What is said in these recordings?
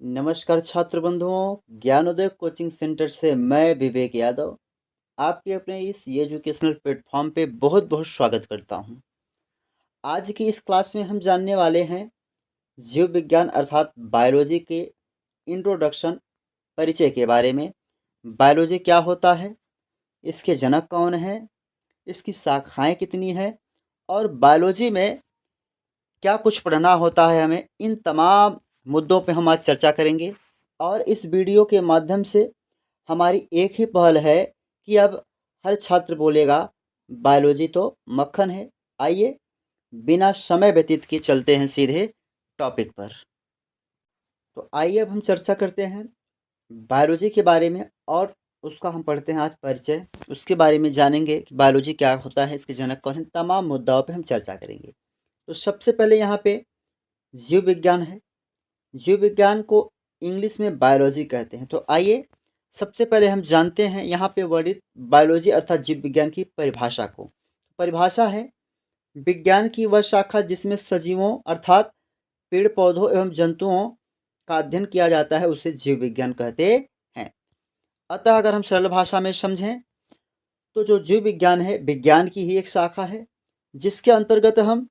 नमस्कार छात्र बंधुओं, ज्ञानोदय कोचिंग सेंटर से मैं विवेक यादव आपके अपने इस एजुकेशनल प्लेटफॉर्म पे बहुत बहुत स्वागत करता हूं। आज की इस क्लास में हम जानने वाले हैं जीव विज्ञान अर्थात बायोलॉजी के इंट्रोडक्शन परिचय के बारे में। बायोलॉजी क्या होता है, इसके जनक कौन है, इसकी शाखाएं कितनी हैं और बायोलॉजी में क्या कुछ पढ़ना होता है हमें, इन तमाम मुद्दों पे हम आज चर्चा करेंगे। और इस वीडियो के माध्यम से हमारी एक ही पहल है कि अब हर छात्र बोलेगा बायोलॉजी तो मक्खन है। आइए बिना समय व्यतीत किए चलते हैं सीधे टॉपिक पर। तो आइए अब हम चर्चा करते हैं बायोलॉजी के बारे में और उसका हम पढ़ते हैं आज परिचय। उसके बारे में जानेंगे कि बायोलॉजी क्या होता है, इसके जनक कौन है, तमाम मुद्दाओं पे हम चर्चा करेंगे। तो सबसे पहले यहाँ पे जीव विज्ञान है। जीव विज्ञान को इंग्लिश में बायोलॉजी कहते हैं। तो आइए सबसे पहले हम जानते हैं यहाँ पे वर्णित बायोलॉजी अर्थात जीव विज्ञान की परिभाषा को। परिभाषा है विज्ञान की वह शाखा जिसमें सजीवों अर्थात पेड़ पौधों एवं जंतुओं का अध्ययन किया जाता है, उसे जीव विज्ञान कहते हैं। अतः अगर हम सरल भाषा में समझें तो जो जीव विज्ञान है विज्ञान की ही एक शाखा है जिसके अंतर्गत हम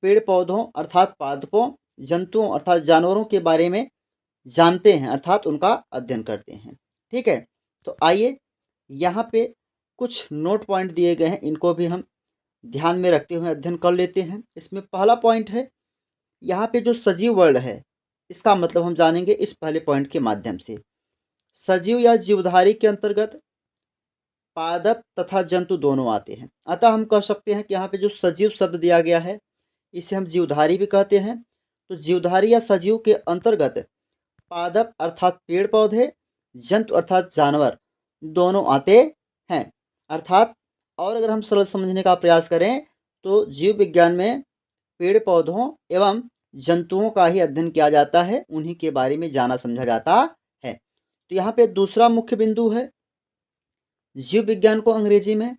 पेड़ पौधों अर्थात पादपों, जंतुओं अर्थात जानवरों के बारे में जानते हैं अर्थात उनका अध्ययन करते हैं। ठीक है, तो आइए यहाँ पे कुछ नोट पॉइंट दिए गए हैं, इनको भी हम ध्यान में रखते हुए अध्ययन कर लेते हैं। इसमें पहला पॉइंट है यहाँ पे जो सजीव वर्ड है इसका मतलब हम जानेंगे इस पहले पॉइंट के माध्यम से। सजीव या जीवधारी के अंतर्गत पादप तथा जंतु दोनों आते हैं। अतः हम कह सकते हैं कि यहाँ पे जो सजीव शब्द दिया गया है इसे हम जीवधारी भी कहते हैं। तो जीवधारी या सजीव के अंतर्गत पादप अर्थात पेड़ पौधे, जंतु अर्थात जानवर दोनों आते हैं। अर्थात और अगर हम सरल समझने का प्रयास करें तो जीव विज्ञान में पेड़ पौधों एवं जंतुओं का ही अध्ययन किया जाता है, उन्हीं के बारे में जाना समझा जाता है। तो यहाँ पे दूसरा मुख्य बिंदु है जीव विज्ञान को अंग्रेजी में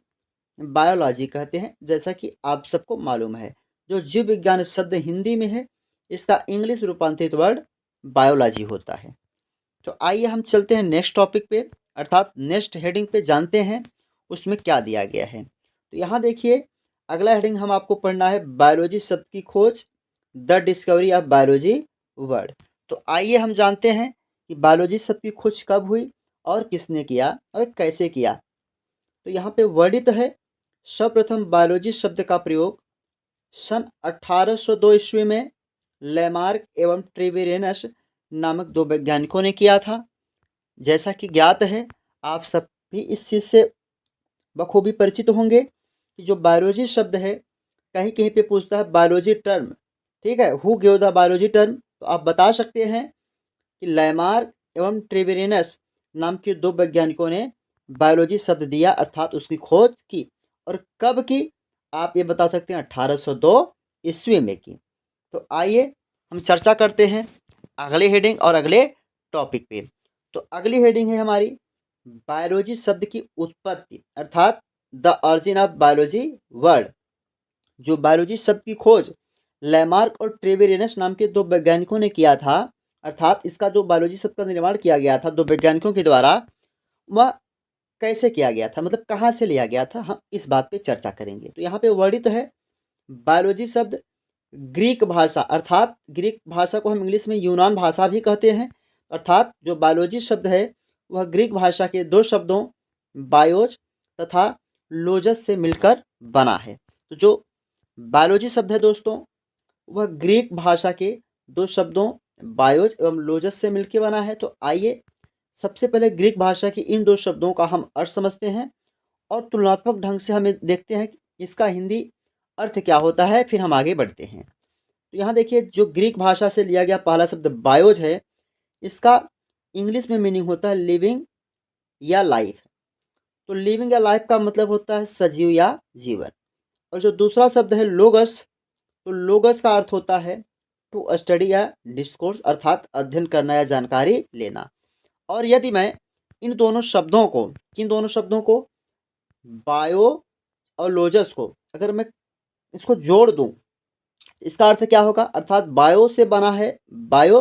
बायोलॉजी कहते हैं, जैसा कि आप सबको मालूम है। जो जीव विज्ञान शब्द हिंदी में है इसका इंग्लिश रूपांतरित वर्ड बायोलॉजी होता है। तो आइए हम चलते हैं नेक्स्ट टॉपिक पे अर्थात नेक्स्ट हेडिंग पे, जानते हैं उसमें क्या दिया गया है। तो यहाँ देखिए अगला हेडिंग हम आपको पढ़ना है बायोलॉजी शब्द की खोज, the discovery of biology word. तो आइए हम जानते हैं कि बायोलॉजी शब्द की खोज कब हुई और किसने किया और कैसे किया। तो यहाँ पे वर्णित है सर्वप्रथम बायोलॉजी शब्द का प्रयोग सन 1802 ईस्वी में लेमार्क एवं ट्रेविरेनस नामक दो वैज्ञानिकों ने किया था। जैसा कि ज्ञात है, आप सब भी इस चीज़ से बखूबी परिचित होंगे कि जो बायोलॉजी शब्द है कहीं कहीं पे पूछता है बायोलॉजी टर्म, ठीक है, who give the biology term. तो आप बता सकते हैं कि लेमार्क एवं ट्रेविरेनस नाम के दो वैज्ञानिकों ने बायोलॉजी शब्द दिया अर्थात उसकी खोज की। और कब की, आप ये बता सकते हैं 1802 ईस्वी में की। तो आइए हम चर्चा करते हैं अगले हेडिंग और अगले टॉपिक पे। तो अगली हेडिंग है हमारी बायोलॉजी शब्द की उत्पत्ति अर्थात the origin of biology word. जो बायोलॉजी शब्द की खोज लेमार्क और ट्रेविरेनस नाम के दो वैज्ञानिकों ने किया था, अर्थात इसका जो बायोलॉजी शब्द का निर्माण किया गया था दो वैज्ञानिकों के द्वारा, वह कैसे किया गया था, मतलब कहाँ से लिया गया था, हम इस बात पे चर्चा करेंगे। तो यहाँ पे वर्णित है बायोलॉजी शब्द ग्रीक भाषा अर्थात ग्रीक भाषा को हम इंग्लिश में यूनान भाषा भी कहते हैं। अर्थात जो बायोलॉजी शब्द है वह ग्रीक भाषा के दो शब्दों बायोज तथा लोजस से मिलकर बना है। तो जो बायोलॉजी शब्द है दोस्तों वह ग्रीक भाषा के दो शब्दों बायोज एवं लोजस से मिलकर बना है। तो आइए सबसे पहले ग्रीक भाषा की इन दो शब्दों का हम अर्थ समझते हैं और तुलनात्मक ढंग से हमें देखते हैं कि इसका हिंदी अर्थ क्या होता है, फिर हम आगे बढ़ते हैं। तो यहाँ देखिए जो ग्रीक भाषा से लिया गया पहला शब्द बायोज है, इसका इंग्लिश में मीनिंग होता है लिविंग या लाइफ। तो लिविंग या लाइफ का मतलब होता है सजीव या जीवन। और जो दूसरा शब्द है लोगस, तो लोगस का अर्थ होता है टू स्टडी या डिस्कोर्स अर्थात अध्ययन करना या जानकारी लेना। और यदि मैं इन दोनों शब्दों को, किन दोनों शब्दों को, बायो और लोजस को, अगर मैं इसको जोड़ दूं इसका अर्थ क्या होगा, अर्थात बायो से बना है बायो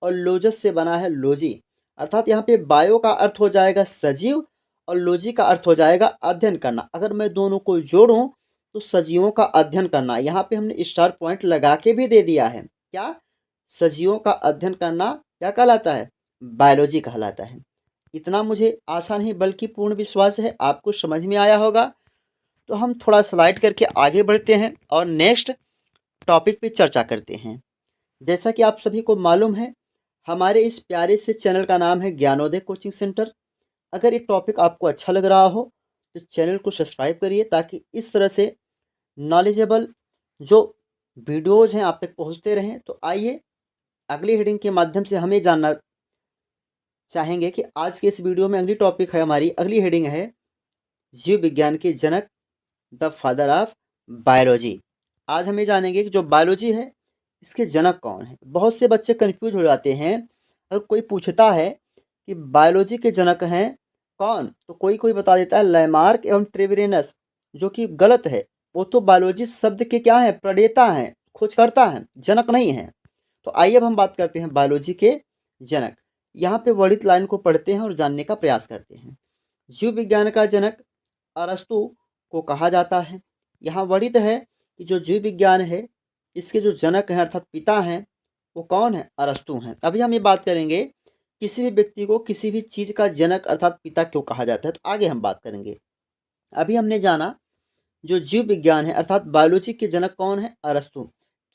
और लोजस से बना है लोजी। अर्थात यहाँ पे बायो का अर्थ हो जाएगा सजीव और लोजी का अर्थ हो जाएगा अध्ययन करना। अगर मैं दोनों को जोड़ूं तो सजीवों का अध्ययन करना, यहाँ पे हमने स्टार पॉइंट लगा के भी दे दिया है। क्या? सजीवों का अध्ययन करना क्या कहलाता है? बायोलॉजी कहलाता है। इतना मुझे आशा नहीं बल्कि पूर्ण विश्वास है आपको समझ में आया होगा। तो हम थोड़ा स्लाइड करके आगे बढ़ते हैं और नेक्स्ट टॉपिक पे चर्चा करते हैं। जैसा कि आप सभी को मालूम है, हमारे इस प्यारे से चैनल का नाम है ज्ञानोदय कोचिंग सेंटर। अगर ये टॉपिक आपको अच्छा लग रहा हो तो चैनल को सब्सक्राइब करिए ताकि इस तरह से नॉलेजेबल जो वीडियोज़ हैं आप तक पहुंचते रहें। तो आइए अगली हेडिंग के माध्यम से हमें जानना चाहेंगे कि आज के इस वीडियो में अगली टॉपिक है, हमारी अगली हेडिंग है जीव विज्ञान के जनक, द फादर ऑफ बायोलॉजी। आज हमें जानेंगे कि जो बायोलॉजी है इसके जनक कौन है। बहुत से बच्चे कंफ्यूज हो जाते हैं। अगर कोई पूछता है कि बायोलॉजी के जनक हैं कौन, तो कोई कोई बता देता है लैमार्क एवं ट्रेविरेनस, जो कि गलत है। वो तो बायोलॉजी शब्द के क्या है? प्रणेता हैं, खोजकर्ता हैं, जनक नहीं हैं। तो आइए अब हम बात करते हैं बायोलॉजी के जनक। यहाँ पे वर्णित लाइन को पढ़ते हैं और जानने का प्रयास करते हैं। जीव विज्ञान का जनक अरस्तु को कहा जाता है। यहाँ वर्णित है कि जो जीव विज्ञान है इसके जो जनक हैं अर्थात पिता हैं वो कौन है? अरस्तु हैं। अभी हम ये बात करेंगे किसी भी व्यक्ति को किसी भी चीज़ का जनक अर्थात पिता क्यों कहा जाता है, तो आगे हम बात करेंगे। अभी हमने जाना जो जीव विज्ञान है अर्थात बायोलॉजी के जनक कौन है? अरस्तु।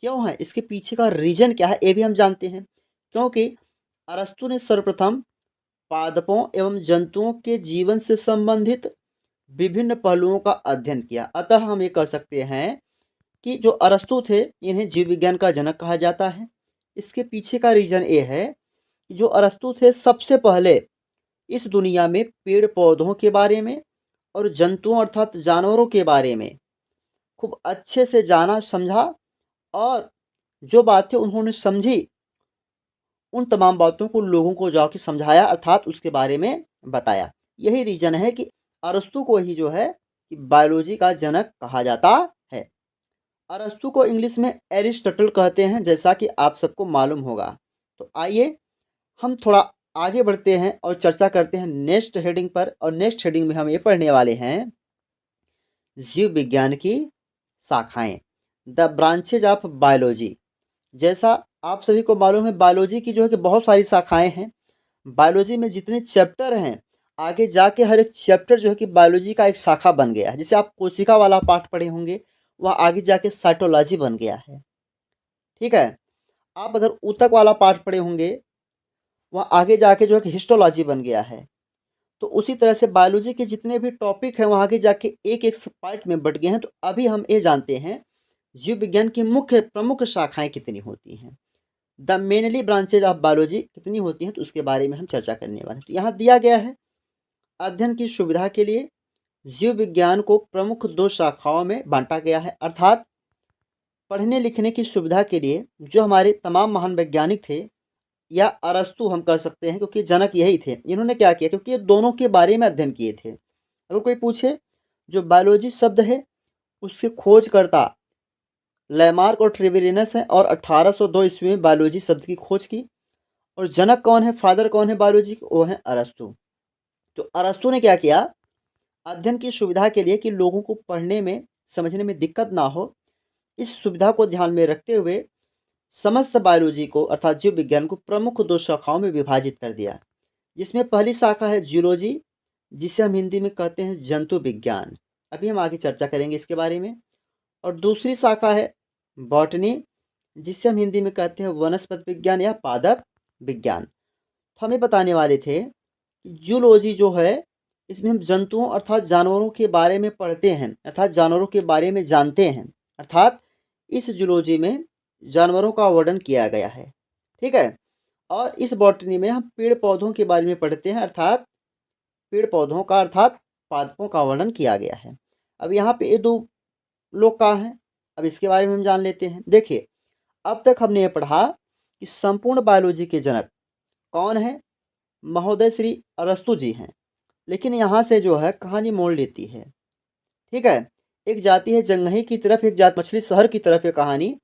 क्यों है? इसके पीछे का रीजन क्या है ये भी हम जानते हैं। क्योंकि अरस्तु ने सर्वप्रथम पादपों एवं जंतुओं के जीवन से संबंधित विभिन्न पहलुओं का अध्ययन किया। अतः हम ये कह सकते हैं कि जो अरस्तु थे इन्हें जीव विज्ञान का जनक कहा जाता है। इसके पीछे का रीजन ये है कि जो अरस्तु थे सबसे पहले इस दुनिया में पेड़ पौधों के बारे में और जंतुओं अर्थात जानवरों के बारे में खूब अच्छे से जाना समझा, और जो बातें उन्होंने समझी उन तमाम बातों को लोगों को जाके समझाया अर्थात उसके बारे में बताया। यही रीजन है कि अरस्तु को ही जो है कि बायोलॉजी का जनक कहा जाता है। अरस्तु को इंग्लिश में एरिस्टटल कहते हैं, जैसा कि आप सबको मालूम होगा। तो आइए हम थोड़ा आगे बढ़ते हैं और चर्चा करते हैं नेक्स्ट हेडिंग पर। और नेक्स्ट हेडिंग में हम ये पढ़ने वाले हैं जीव विज्ञान की शाखाएं, द ब्रांचेज ऑफ बायोलॉजी। जैसा आप सभी को मालूम है बायोलॉजी की जो है कि बहुत सारी शाखाएं हैं। बायोलॉजी में जितने चैप्टर हैं आगे जाके हर एक चैप्टर जो है कि बायोलॉजी का एक शाखा बन गया है। जैसे आप कोशिका वाला पाठ पढ़े होंगे वह आगे जाके साइटोलॉजी बन गया है। ठीक है। आप अगर ऊतक वाला पाठ पढ़े होंगे वह आगे जाके जो है कि हिस्टोलॉजी बन गया है। तो उसी तरह से बायोलॉजी के जितने भी टॉपिक हैं वहाँ आगे जाके एक एक पार्ट में बट गए हैं। तो अभी हम ये जानते हैं जीव विज्ञान की मुख्य प्रमुख शाखाएं कितनी होती हैं, the mainly branches of biology कितनी होती हैं, तो उसके बारे में हम चर्चा करने वाले हैं। तो यहाँ दिया गया है अध्ययन की सुविधा के लिए जीव विज्ञान को प्रमुख दो शाखाओं में बांटा गया है। अर्थात पढ़ने लिखने की सुविधा के लिए जो हमारे तमाम महान वैज्ञानिक थे, या अरस्तु हम कर सकते हैं क्योंकि जनक यही थे, इन्होंने क्या किया क्योंकि ये दोनों के बारे में अध्ययन किए थे। अगर कोई पूछे जो बायोलॉजी शब्द है उसके खोजकर्ता लैमार्क और ट्रेविरेनस हैं और 1802 ईस्वी में बायोलॉजी शब्द की खोज की। और जनक कौन है, फादर कौन है बायोलॉजी के? वो है अरस्तु। तो अरस्तु ने क्या किया, अध्ययन की सुविधा के लिए कि लोगों को पढ़ने में समझने में दिक्कत ना हो, इस सुविधा को ध्यान में रखते हुए समस्त बायोलॉजी को अर्थात जीव विज्ञान को प्रमुख दो शाखाओं में विभाजित कर दिया। जिसमें पहली शाखा है जूलॉजी, जिसे हम हिंदी में कहते हैं जंतु विज्ञान। अभी हम आगे चर्चा करेंगे इसके बारे में। और दूसरी शाखा है बॉटनी, जिसे हम हिंदी में कहते हैं वनस्पति विज्ञान या पादप विज्ञान। तो हमें बताने वाले थे कि जूलॉजी जो है इसमें हम जंतुओं अर्थात जानवरों के बारे में पढ़ते हैं अर्थात जानवरों के बारे में जानते हैं। अर्थात इस जूलॉजी में जानवरों का वर्णन किया गया है। ठीक है। और इस बॉटनी में हम पेड़ पौधों के बारे में पढ़ते हैं अर्थात पेड़ पौधों का अर्थात पादपों का वर्णन किया गया है। अब यहाँ पे ये दो लोग कहाँ हैं, अब इसके बारे में हम जान लेते हैं। देखिए अब तक हमने ये पढ़ा कि संपूर्ण बायोलॉजी के जनक कौन है, महोदय श्री अरस्तु जी हैं। लेकिन यहाँ से जो है कहानी मोड़ लेती है। ठीक है। एक जाती है जंगही की तरफ, एक जात मछली शहर की तरफ है कहानी।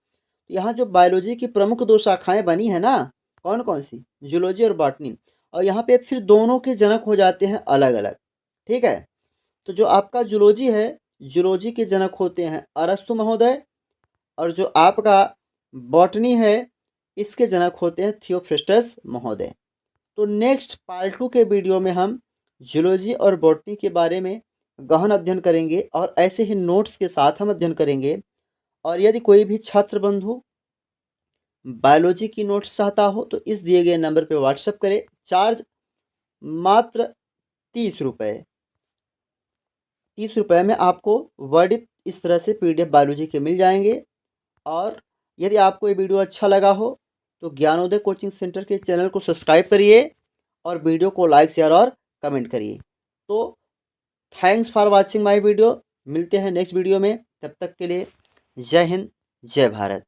यहाँ जो बायोलॉजी की प्रमुख दो शाखाएं बनी है ना, कौन कौन सी? जूलॉजी और बॉटनी। और यहाँ पे फिर दोनों के जनक हो जाते हैं अलग अलग। ठीक है, तो जो आपका जूलॉजी है, जूलॉजी के जनक होते हैं अरस्तु महोदय, और जो आपका बॉटनी है इसके जनक होते हैं थियोफ्रिस्टस महोदय। तो नेक्स्ट पार्ट 2 के वीडियो में हम जूलॉजी और बॉटनी के बारे में गहन अध्ययन करेंगे और ऐसे ही नोट्स के साथ हम अध्ययन करेंगे। और यदि कोई भी छात्र बंधु बायोलॉजी की नोट्स चाहता हो तो इस दिए गए नंबर पर व्हाट्सएप करें। चार्ज मात्र 30 रुपये। 30 रुपये में आपको वर्डित इस तरह से PDF बायोलॉजी के मिल जाएंगे। और यदि आपको ये वीडियो अच्छा लगा हो तो ज्ञानोदय कोचिंग सेंटर के चैनल को सब्सक्राइब करिए और वीडियो को लाइक शेयर और कमेंट करिए। तो thanks for watching my video. मिलते हैं नेक्स्ट वीडियो में, तब तक के लिए जय हिंद, जय भारत।